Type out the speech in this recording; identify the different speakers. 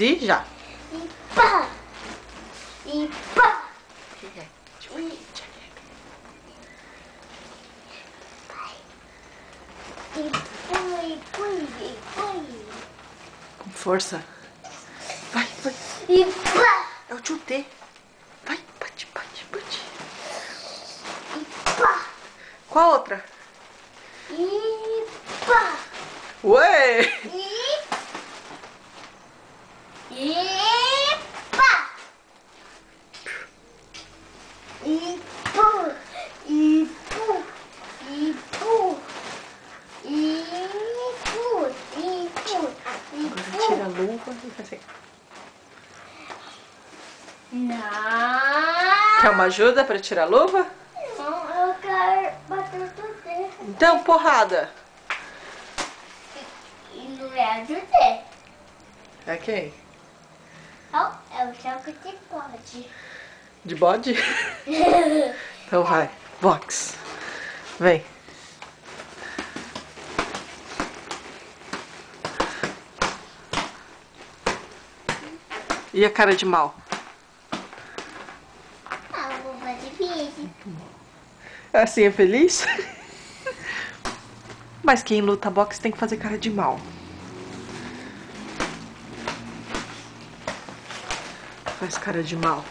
Speaker 1: E já.
Speaker 2: E pá. E pá. E põe.
Speaker 1: Com força. Vai, vai.
Speaker 2: E pá.
Speaker 1: É o tio T. Vai, bate, bate, bate.
Speaker 2: E pá.
Speaker 1: Qual a outra?
Speaker 2: E pá.
Speaker 1: Ué!
Speaker 2: E pá. E pô. E pô. E pô. E pô. E pô. E
Speaker 1: Agora
Speaker 2: pô.
Speaker 1: tira a luva e faz assim.
Speaker 2: Não.
Speaker 1: Quer uma ajuda pra tirar a luva?
Speaker 2: Não, eu quero bater tudo.
Speaker 1: Então, porrada.
Speaker 2: E não é ajudar.
Speaker 1: É quem?
Speaker 2: Não, é o jogo de pode.
Speaker 1: De bode? Então vai. Box. Vem. E a cara de mal?
Speaker 2: Ah, eu vou fazer vídeo.
Speaker 1: Assim é feliz? Mas quem luta boxe tem que fazer cara de mal. Faz cara de mal.